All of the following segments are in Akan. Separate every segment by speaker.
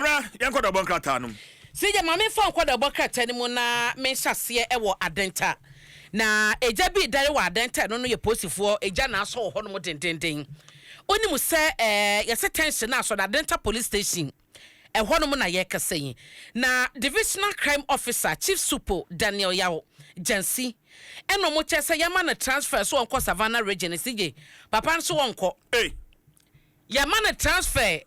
Speaker 1: Mara yanko da bon krata no
Speaker 2: Sije mame fa nkwa da bokrata ni mu na me hyase ewo adenta na eja bi dare wa adenta no ye posifo eja na aso ho no mo dendenden oni mu se yese tension na aso da adenta police station ho no mo na ye kase na divisional crime officer chief supo Daniel Yao Jansi eno mo chese yama na transfer so onko Savannah region sije papa so onko yama na transfer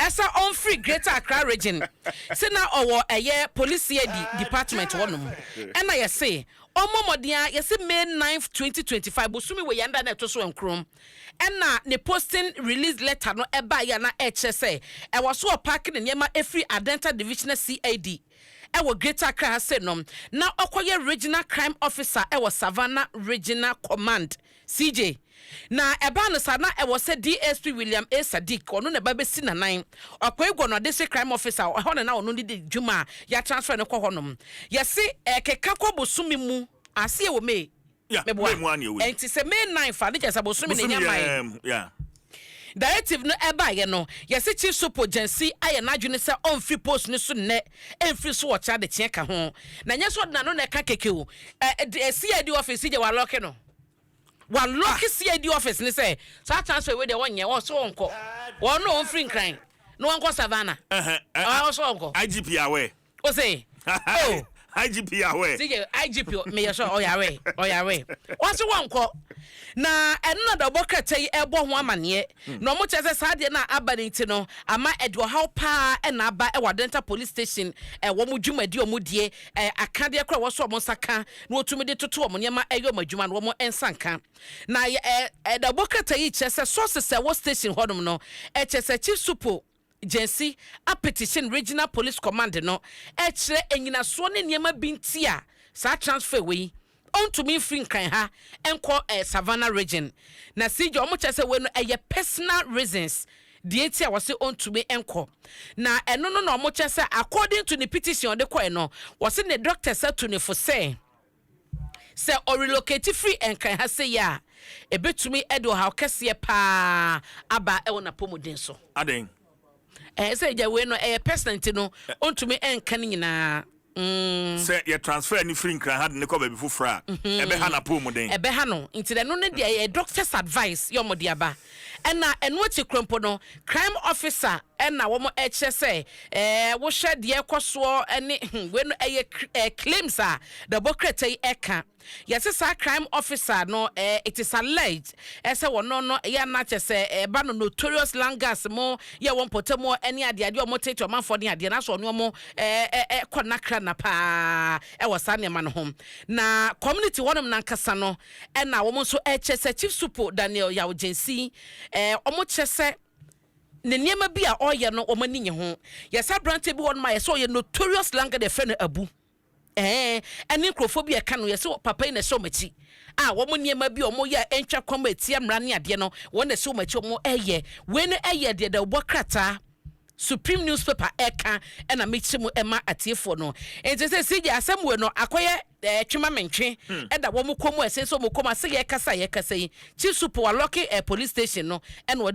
Speaker 2: Esa on free Greater Accra region. Say na owo eye police department wonum. And I say, omomodia yesi May 9th 2025 bosumi we yanda na to so enkrom. And na ne posting release letter no eba ya na HSA. E was so parking nyema every Adenta divisional CAD. E wo Greater Accra say no. Na okoye regional crime officer e was Savannah regional command CJ. Na eba no sa na e wo se DSP William A Sadiq ono ne ba be si na nan okwego no district crime officer ho na ono ni djuma ya transfer no kɔ honom yesi keka kɔ bosumi mu ase e wo me
Speaker 1: mebo
Speaker 2: enti se May 9 fa de jesa bosumi ne nyamai directive no eba ye no yesi chief supo Jansi aye na adwene se on free post ni so ne enfree so wɔcha de tie ka ho na nyeso na no na ka kekeu CID office je wa lock no one lucky CID office ni say so transfer we dey one year so onko one no on free crime no onko Savannah so onko
Speaker 1: IGP away
Speaker 2: o say oh
Speaker 1: IGP away
Speaker 2: see IGP me so oyawe what's onko na enna da bokata yi ebo ho amane no mo chese saade na abaniti no ama edwo how pa na aba e wadenta police station wo mo dwumadi o mo die akade kra wo so mo saka na otumi de toto mo nyema eyo madwuma no mo ensanka na da bokata yi chese sources wo station hodom no chese chief supo Jansi a petition regional police command no kire enyina so ne nyema bintia sa transfer we on to me free kan ha enko Savannah region na sije omo chese we no personal reasons the etia was on to me enko na eno no na omo chese according to the petition de ko no was the doctor said to ne for say or relocate free enkan ha say ya ebetumi edo ha kese pa aba e wona pomodin so
Speaker 1: aden
Speaker 2: say ja we no personal no on to me enkan nyina
Speaker 1: say your transfer any free nkran had ne ko ba bi fufra ebe ha na pomodin
Speaker 2: ebe ha no nti de no ne de doctor's advice yo mo de aba ena eno chi krompo no crime officer ena wo mo eche say wo hwe de ekoso ene we no claims a the bokrata eka yes sir crime officer no it is alleged say wo no ya na che say ba no notorious langas mo ya won potamo ene ade ade o mo tete o man for de ade na so no mo konakra na pa wo sa ne man ho na community wonom na nkasa no ena wo mo so eche say chief supo Daniel Yao Jansi omo chese ne niema bi a oye no omani nye ho yesa brante bi won ma yesa oye notorious langa de fe no abu eni nkrofobia ka no yesa papa ina so machi wo mo niema bi omo ya entwa kwama etia mra ne ade no won na so machi omo we no de da bokrata Supreme newspaper eka na mechimu ema atiefo no enti se sije asem we no akoye twema mentwe da wo mu komu ese so mu komu ase ye kasa yi chief supo wa lock police station no and wo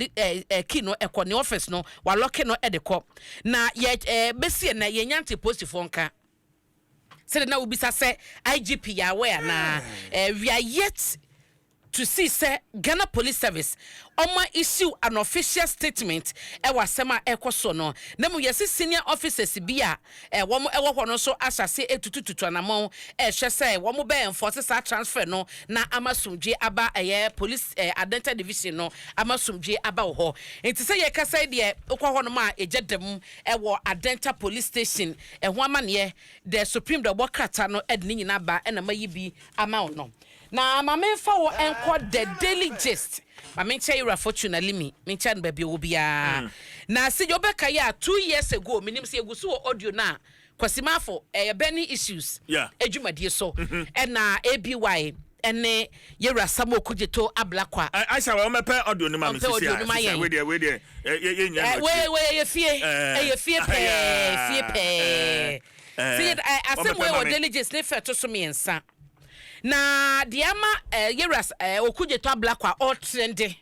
Speaker 2: key no ekọ ne office no wa lock no de ko na ye besie na ye nyante post fo nka se na ubisa se IGP ya we na we are yet to see say Ghana Police Service oma issue an official statement wasema ekoso no na mu yesi senior officers bia wo mo ewo no so asase etutututu anamon hwe say wo mo be enforce sa transfer no na amasumdwe aba police Adenta division no amasumdwe aba ho enti say ye kasa de okwa ho no ma ejedem ewo Adenta police station ho amane the supreme the bokata no ed ni nyina ba na mayibi ama no na mamenfa wo enko the daily gist mamencha ira fortune limi mencha no baby obia na se obeka ya 2 years ago minim se egusu audio na kwasimafo bany issues edwumadie so na ABY ene yera samo kujeto ablakwa
Speaker 1: aisha we mepe audio ni ma me sisi we dey ye nya
Speaker 2: we fie pe see asemwe o diligence ne fe to so me nsa na diama yeras okujeto ablakwa all trend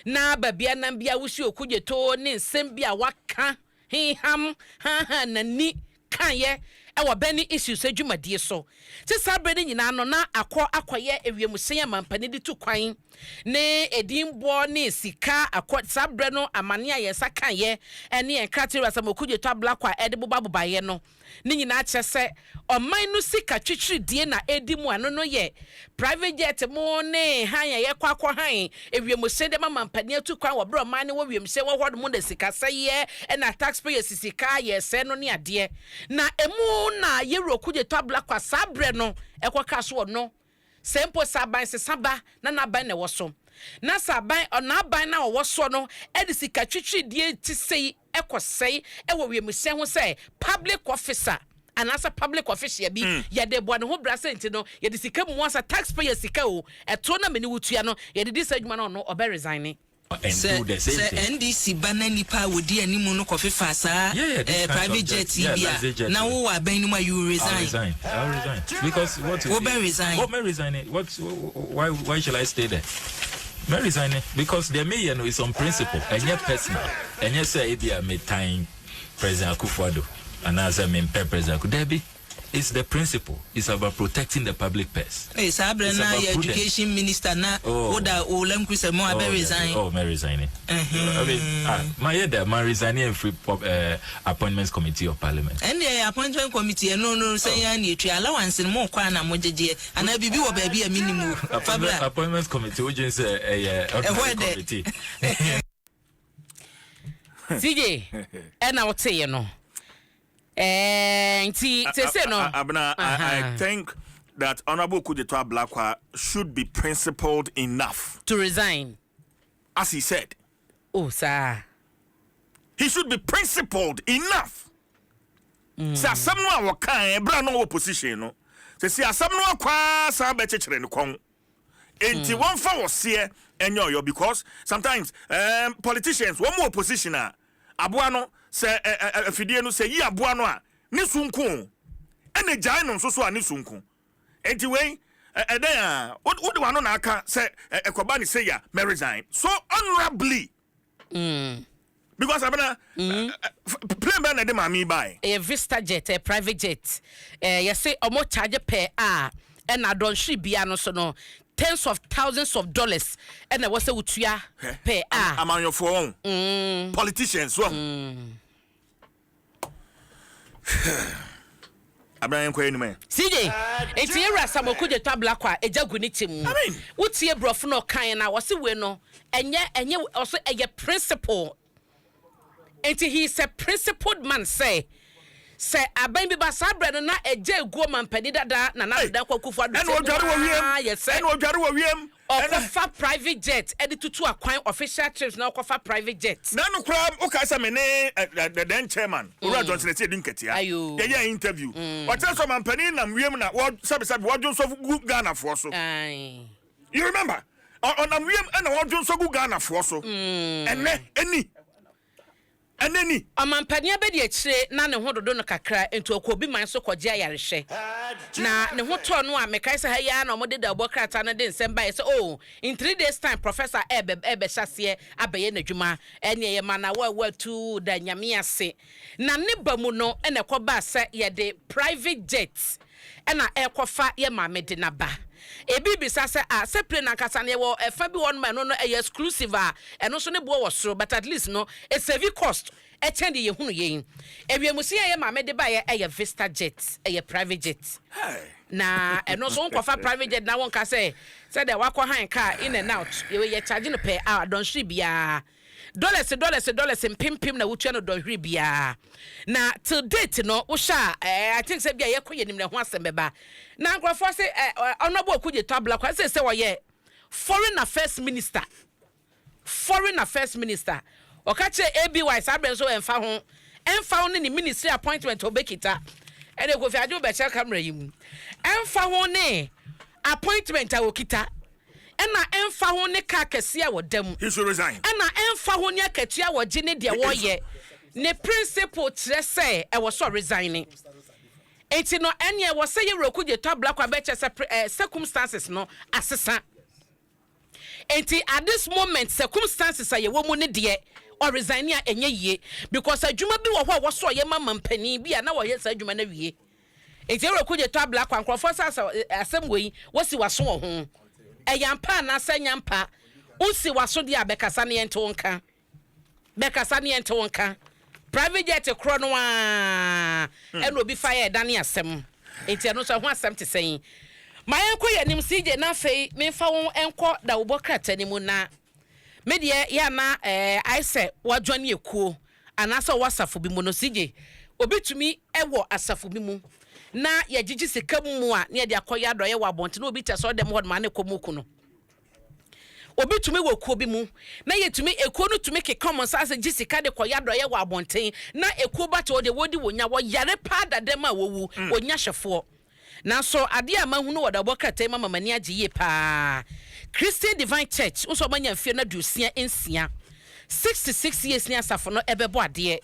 Speaker 2: na babia na bia wusi okujeto ne nsem bia waka he ham ha na ni kan ye ewa bani issues adwumadie so ti sabre nyina no na akoye ewiemusen amampani di tu kwan ne edinbo ne sika sabre no amane ayesa kan ye ene enkrate rasamokuje to ablakwa edeboba ye no ne nyina kyese oman no sika twitwiri die na edimu ano no ye private jet mo ne han ye kwakọ han ewiemusen de amampani atu kwan wo bro man ne wo wiemusen wo hodo mo de sika saye ena taxpayers sika ye se no ne ade na emu na yero kuje tabla kwa sabre no ekwa so no sempo saban se saba na naban na woso na saban ona ban na woso no edisika twitwi die tisei ekosei ewo wiemusen ho se public officer anasa public official bi ye de bo ne ho brasent no ye de sika mu asa taxpayer sika o eto na meni wutua no ye de disadwuma no obe resign
Speaker 3: and do the same thing.
Speaker 4: NDC banana nipa wodi animu no kofi fasa private jet bia na wo wa ban nimu you resign.
Speaker 3: I'll resign because what may resign why shall I stay there? May resign because the mayor is on principle and yet personal and yet say bia me time President Akufo-Addo and as I mean President Kudebi. It's the principle. It's about protecting the public purse.
Speaker 4: Hey, Sabre na education minister na oda olem kwise mo abe resign.
Speaker 3: Oh, may resign. I mean, my head my resigning free appointments committee of parliament.
Speaker 4: And the appointment committee no say ya ni twa allowance mo kwa na mo jeje ana bibi wo ba bia minimum.
Speaker 3: Appointments committee we just committee.
Speaker 2: CJ, ena wote ye no.
Speaker 1: Abna, I think that Honorable Kujetwa Blakwa should be principled enough
Speaker 2: to resign,
Speaker 1: as he said.
Speaker 2: Oh, sir.
Speaker 1: He should be principled enough. Say someone wa kan brand no opposition no. Say someone kwa sa be chechere no kon. Enti one fa was here enyo because sometimes politicians one more opposition aboa no se afidie no se yi aboa no a ne sunku ene jai no so a ne sunku enti we eden a wo de wano na aka se ekoba ni say ya me resign so honorably because abana plane ban na de mami buy
Speaker 2: a Vista jet, a private jet, you say omo charge per hour and Adom bia no so no tens of thousands of dollars and I was a utua per hour.
Speaker 1: I'm on your phone. Politicians, well. Abraham Queen man.
Speaker 2: CJ, it's here as some could tabla qua a jagunitim. I mean, what's here, brofno kind? I was a winner, and yet also a principal. And he's a principled man, say abain ba sabre no na eje guo man pedida da na na da kwakufu adu
Speaker 1: and odware wo wiem
Speaker 2: okofa private jet edi tutu akwan official trips na okofa private jet
Speaker 1: na no kra o ka sa me ne the then chairman Ura Johnson say din ketia ye interview what tell some man pani na wiem na sabe wo Johnson gu Ghana for so you remember on am wiem na wo Johnson gu Ghana for so eni Aneni
Speaker 2: amampania be de akire na ne hododo no kakra ento okobi man so kwaje ayarehwe na ne hoto no a mekai se ha ya na omode da obokrata na de nsem bae se in 3 days time professor ebe hyase abaye nadwuma ene ye mana wa tu da nyame ase na ne bamu no ene koba se ye de private jets ena ekofa ye mamede na ba ebi bisa se se plane akasa ne wo efa bi one man no exclusive eno so ne bo wo soro but at least no a save cost e tend ye hunu yen ewiemusi ye mamede ba ye Vista jet ye private jet na eno so nkofa private jet na won ka say de wakọ han car in and out ye charge no per hour don hwe bia dollars pimpim na wutua no don hwe bia na till date no wo sha I think say bia ye koye nim na ho asem beba na nkrofo say honorable okuje tabla kwa say wo ye foreign affairs minister okache ABY sabre so emfa ho ne ministry appointment obekita ene ko fi adu be check camera yim emfa ho ne appointment a okita ena emfa ho ne ka kese a wodam
Speaker 1: he should resign
Speaker 2: ena emfa ho ne akatua woje ne de wo ye ne principle tre say e wo so resigning enti no ene wo say ye rokuje tabla kwa be che circumstances no asesa enti at this moment circumstances are ye wo mu ne de or resign ya enye ye because adwuma bi wo ho wo so ye mama mpani bi na wo ye sa adwuma na wie enti ero kuje to black one crofo sa asem we wosi waso ho eyampa na sanyampa usi waso dia bekasa ne ente wonka bekasa ne ente wonka private jet kro no a eno bi fire dane asem enti eno so ho asem te sen ma enko ye nim CJ na fei me fa won enko da wo bokrata ni mu na media ya na aise wadwane ekuo anasa wasafo bi mu no CJ obitumi ewo asafo bi mu na ye gigi sika mu a na ye de akoya do ye wabonte na obi teso dem hod ma ne komuku no obitumi wo kuo bi mu na ye tumi ekuo no tumi ke common sense gigi sika de koya do ye wabonte na ekuo ba to de wodi wonya wo yare pa dadem a wowu wonya hwefo na so ade a mahunu wo da bokrata mama mani agiye pa Christian Divine Church uso manya mfie na dusia ensia 66 years ni asafo no ebebo ade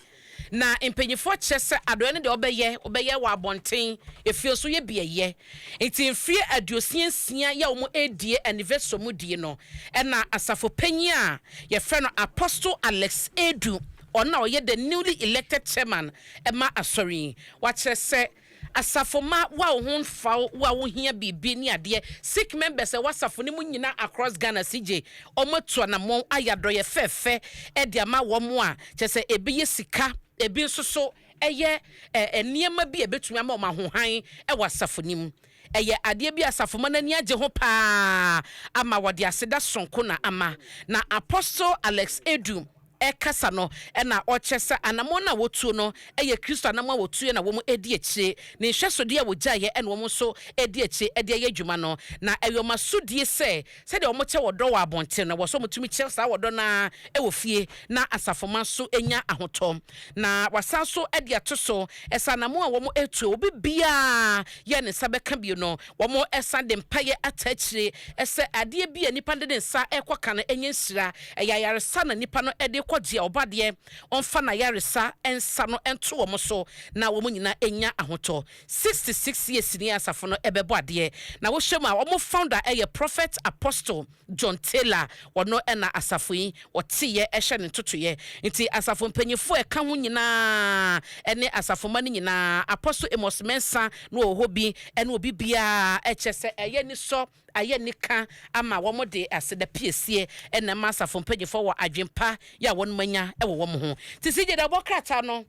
Speaker 2: na empenyifo chese adoe ne de obeye wa abonten efie so ye bieye enti mfie aduosia ensia ya omo edie anniversary mu die no na asafo panyi a ye frɛ no Apostle Alex Edu ona oye the newly elected chairman ema asori wa chese asafo ma wa ho fa wa wo hia bibi ni ade sick members wasafo ni mu nyina across Ghana CJ omoto na mo ayadoye fefe e de ama wo mo a chese ebi ye sika ebi nsoso eye eniema bi ebetumi ama ma hohan e wasafo ni mu eye ade bi asafo ma nani age ho pa ama wode aseda sonko na ama na Apostle Alex Edu ekasa no na ochesa anamo na wotuo no eye Kristo anamo wotuo na wo mu edi ekyire ne hwesode a wojaye na wo mu so edi ekyire edi ye dwuma no na eyoma sodie se de wo mo che wodo wa abonte no wo so mutumi che sa wodo na ewo fie na asafoma so enya ahotom na wasa so edi atoso esa anamo a wo mu etu obi bia ye ne sabeka bi no wo mo esa de mpaye atachire ese ade bia nipa de nsa ekoka na enya nsira eyayare sa na nipa no ede kwadia obade onfa na yaresa ensa no ento wo so na wo nyina enya ahoto 66 years ni asafo no ebebo ade na wo hwem a wo founder Prophet Apostle John Taylor wono na asafo yi wotiye ehwe ne totoye nti asafo mpanyifo eka ho nyina ene asafo ma nyina Apostle Amos Mensa no ohobi ene obi bia echese eye ni so aye nika ama wo de aseda piesie ene masafo mpanyifo wo adwempa ya won manya e wo ho ti sije da bokrata no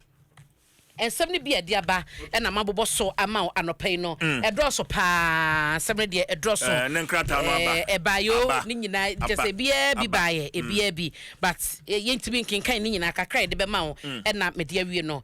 Speaker 2: ensem ne bia dia ba na mabobo so ama anopai no edroso pa ensem de edroso
Speaker 1: ne nkrata no aba
Speaker 2: ebayo ni nyina jese bia bi baye ebia bi but yentimi nkenkan ni nyina kakra de be ma wo na media wie no